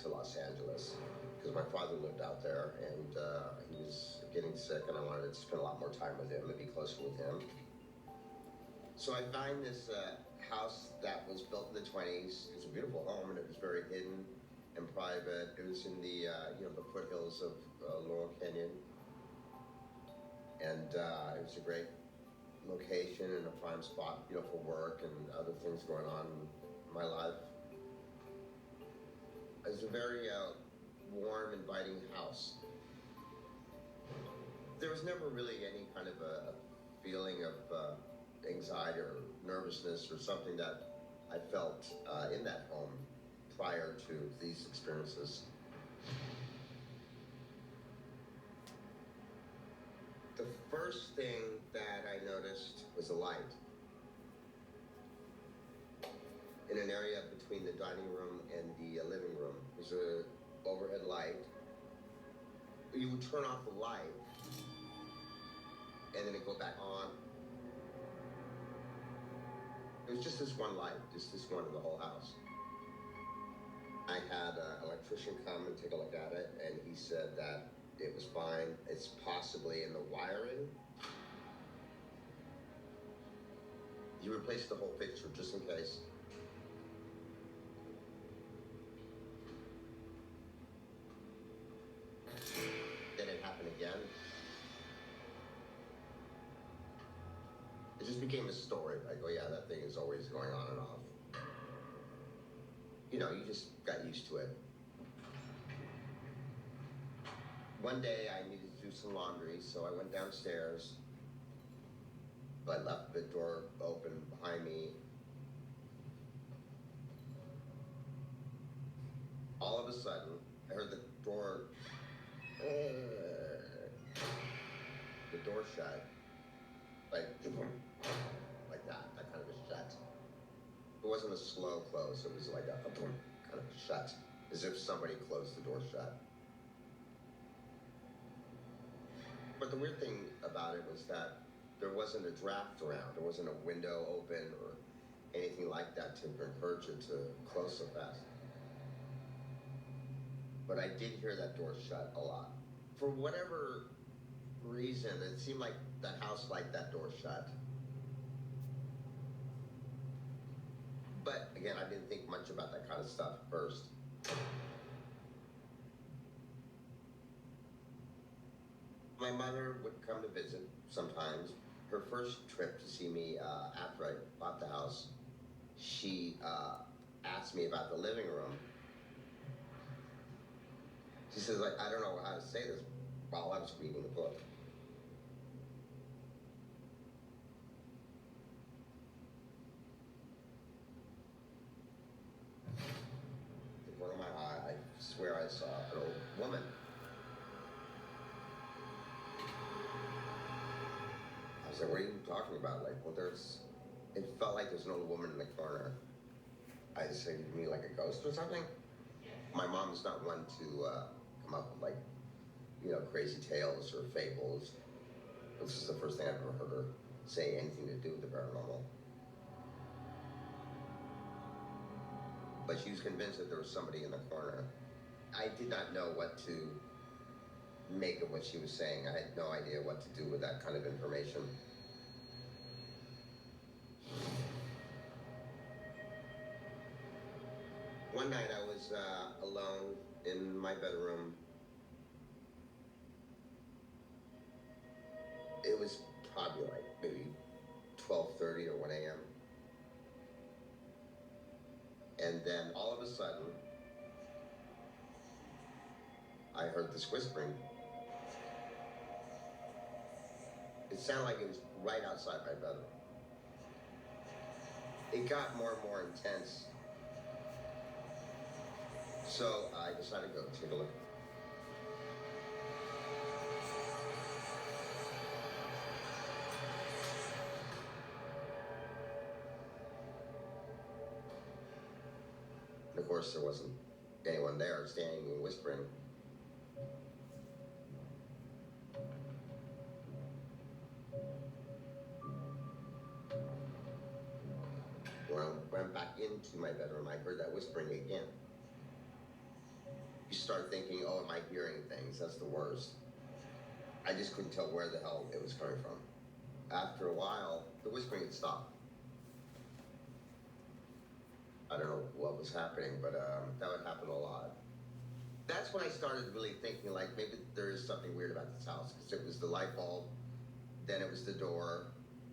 to Los Angeles because my father lived out there, and he was getting sick, and I wanted to spend a lot more time with him and be closer with him. So I find this house that was built in the 20s. It was a beautiful home, and it was very hidden and private. It was in the the foothills of Laurel Canyon, and it was a great location and a prime spot, for work and other things going on in my life. It was a very warm, inviting house. There was never really any kind of a feeling of anxiety or nervousness or something that I felt in that home prior to these experiences. The first thing that I noticed was a light in an area between the dining room and the living room. There's an overhead light. You would turn off the light and then it'd go back on. It was just this one light, just this one in the whole house. I had an electrician come and take a look at it, and he said that it was fine. It's possibly in the wiring. He replaced the whole fixture just in case. Then it happened again. It just became a story. Like, oh yeah, that thing is always going on and off. You just got used to it. One day I needed to do some laundry, so I went downstairs, but left the door open behind me. All of a sudden, I heard the door shut, like that kind of a shut. It wasn't a slow close, it was like a kind of a shut, as if somebody closed the door shut. But the weird thing about it was that there wasn't a draft around, there wasn't a window open or anything like that to encourage it to close so fast. But I did hear that door shut a lot. For whatever reason, it seemed like that house liked that door shut. But again, I didn't think much about that kind of stuff at first. My mother would come to visit sometimes. Her first trip to see me after I bought the house, she asked me about the living room. She says, I don't know how to say this, while I was reading the book. In the corner of my eye, I swear I saw an old woman. I was like, what are you talking about? It felt like there's an old woman in the corner. I just said, you mean like a ghost or something? My mom is not one to come up with crazy tales or fables. This is the first thing I've ever heard her say anything to do with the paranormal. But she was convinced that there was somebody in the corner. I did not know what to make of what she was saying. I had no idea what to do with that kind of information. One night I was alone in my bedroom. It was probably maybe 12:30 or 1 a.m. And then all of a sudden, I heard this whispering. It sounded like it was right outside my bedroom. It got more and more intense. So I decided to go take a look. And of course, there wasn't anyone there standing and whispering. When I went back into my bedroom, I heard that whispering again. you start thinking, oh, am I hearing things? That's the worst. I just couldn't tell where the hell it was coming from. After a while, the whispering had stopped. I don't know what was happening, but that would happen a lot. That's when I started really thinking, like, maybe there is something weird about this house. Because it was the light bulb, then it was the door,